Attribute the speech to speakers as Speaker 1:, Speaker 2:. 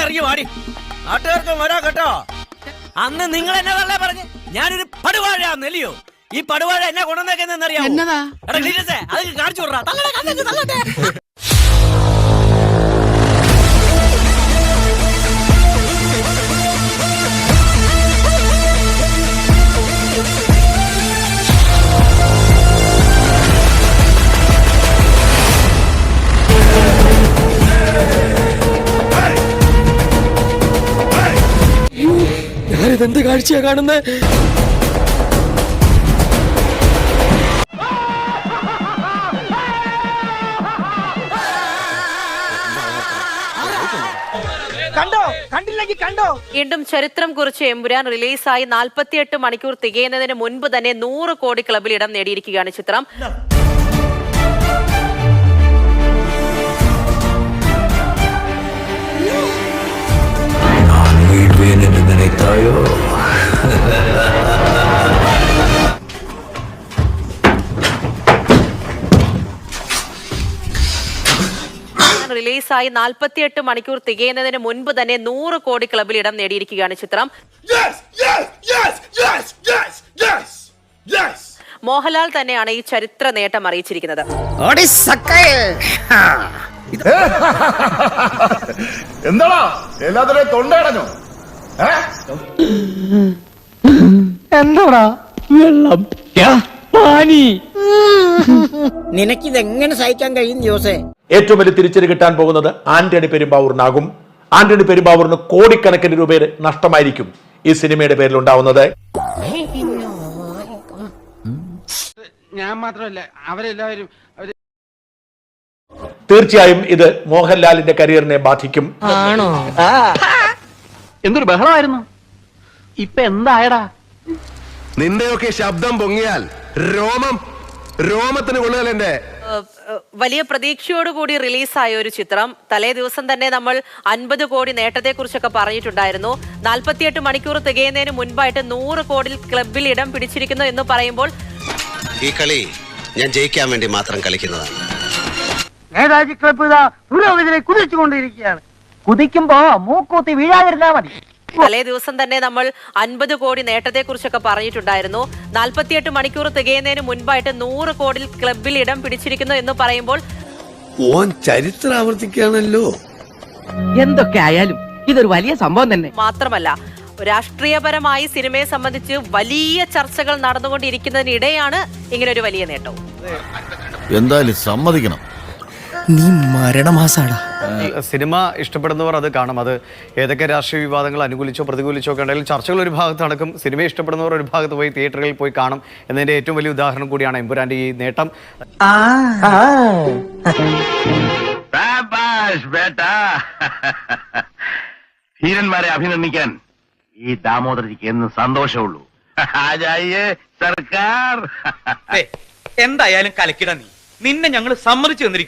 Speaker 1: ഇറങ്ങി വാടി, നാട്ടുകാർക്കും വരാ കേട്ടോ. അന്ന് നിങ്ങൾ എന്നെ വല്ല പറഞ്ഞ് ഞാനൊരു പടുവാഴാന്നല്ലയോ? ഈ പടുവാഴ എന്നെ കൊണ്ടുവന്നേക്കെന്നറിയാമോ? അത് കാണിച്ചു വിടാ. ഞാനിതെന്ത് കാഴ്ചയാ കാണുന്നേ?
Speaker 2: വീണ്ടും ചരിത്രം കുറിച്ച് എമ്പുരാൻ റിലീസായി 48 മണിക്കൂർ തികയുന്നതിന് മുൻപ് തന്നെ 100 കോടി ക്ലബിൽ ഇടം നേടിയിരിക്കുകയാണ് ചിത്രം. റിലീസായി 48 മണിക്കൂർ തികയുന്നതിന് മുൻപ് തന്നെ 100 കോടി ക്ലബിൽ ഇടം നേടിയിരിക്കുകയാണ് ചിത്രം. മോഹൻലാൽ തന്നെയാണ് ഈ ചരിത്ര നേട്ടം അറിയിച്ചിരിക്കുന്നത്.
Speaker 3: എന്താടാ എല്ലാത്തിനെയും തൊണ്ടയടഞ്ഞോ?
Speaker 4: എന്താടാ വെള്ളം പാനി?
Speaker 1: നിനക്കിതെങ്ങനെ സഹിക്കാൻ കഴിയും ജോസേ?
Speaker 5: ഏറ്റവും വലിയ തിരിച്ചടി കിട്ടാൻ പോകുന്നത് ആന്റണി പെരുമ്പാവൂരിനാകും. ആന്റണി പെരുമ്പാവൂരിന് കോടിക്കണക്കിന് രൂപയുടെ നഷ്ടമായിരിക്കും ഈ സിനിമയുടെ പേരിൽ ഉണ്ടാവുന്നത്.
Speaker 4: ഞാൻ മാത്രമല്ല, അവരെല്ലാവരും
Speaker 5: തീർച്ചയായും ഇത് മോഹൻലാലിന്റെ കരിയറിനെ ബാധിക്കും.
Speaker 4: എന്തൊരു ബഹളമായിരുന്നു. ഇപ്പൊ എന്തായടാ?
Speaker 3: നിന്റെയൊക്കെ ശബ്ദം പൊങ്ങിയാൽ രോമത്തിന് കൊള്ളുകയല്ലേ.
Speaker 2: വലിയ പ്രതീക്ഷയോടുകൂടി റിലീസായ ഒരു ചിത്രം. തലേ ദിവസം തന്നെ നമ്മൾ 50 കോടി നേട്ടത്തെക്കുറിച്ചൊക്കെ പറഞ്ഞിട്ടുണ്ടായിരുന്നു. 48 മണിക്കൂർ തികയുന്നതിന് മുൻപായിട്ട് 100 കോടി ക്ലബിൽ ഇടം പിടിച്ചിരിക്കുന്നു എന്ന് പറയുമ്പോൾ
Speaker 6: ഈ കളി ഞാൻ ജയിക്കാൻ വേണ്ടി മാത്രം കളിക്കുന്നതാണ്.
Speaker 4: നേതാജി ക്ലബ് പുരോഗതിയെ കുതിച്ചുകൊണ്ടിരിക്കുകയാണ്. കുതിക്കുമ്പോ മൂക്കൂത്തി വീഴാതിരുന്നാ മതി.
Speaker 2: തലേ ദിവസം തന്നെ നമ്മൾ 50 കോടി നേട്ടത്തെക്കുറിച്ചൊക്കെ പറഞ്ഞിട്ടുണ്ടായിരുന്നു. 48 മണിക്കൂർ തികയുന്നതിന് മുൻപായിട്ട് 100 കോടി ക്ലബിൽ ഇടം പിടിച്ചിരിക്കുന്നു എന്ന് പറയുമ്പോൾ
Speaker 6: ചരിത്രം ആവർത്തിക്കുകയാണല്ലോ.
Speaker 7: എന്തൊക്കെ ആയാലും ഇതൊരു വലിയ സംഭവം തന്നെ.
Speaker 2: മാത്രമല്ല, രാഷ്ട്രീയപരമായി സിനിമയെ സംബന്ധിച്ച് വലിയ ചർച്ചകൾ നടന്നുകൊണ്ടിരിക്കുന്നതിനിടെയാണ് ഇങ്ങനൊരു വലിയ നേട്ടവും.
Speaker 8: എന്തായാലും സമ്മതിക്കണം,
Speaker 1: നീ മരണമാസാടാ.
Speaker 9: സിനിമ ഇഷ്ടപ്പെടുന്നവർ അത് കാണും. അത് ഏതൊക്കെ രാഷ്ട്രീയ വിവാദങ്ങൾ അനുകൂലിച്ചോ പ്രതികൂലിച്ചോ ഒക്കെ ഉണ്ടെങ്കിലും ചർച്ചകൾ ഒരു ഭാഗത്ത് നടക്കും. സിനിമ ഇഷ്ടപ്പെടുന്നവർ ഒരു ഭാഗത്ത് പോയി തിയേറ്ററുകളിൽ പോയി കാണും എന്നതിന്റെ ഏറ്റവും വലിയ ഉദാഹരണം കൂടിയാണ് എമ്പുരാന്റെ ഈ നേട്ടം.
Speaker 3: ധീരന്മാരെ അഭിനന്ദിക്കാൻ ഈ ദാമോദരജിക്ക് എന്ന് സന്തോഷമുള്ളൂ. സർക്കാർ
Speaker 10: എന്തായാലും കലക്കിട നീ. നിന്നെ ഞങ്ങൾ സമ്മതിച്ചു തന്നിരിക്കുന്നു.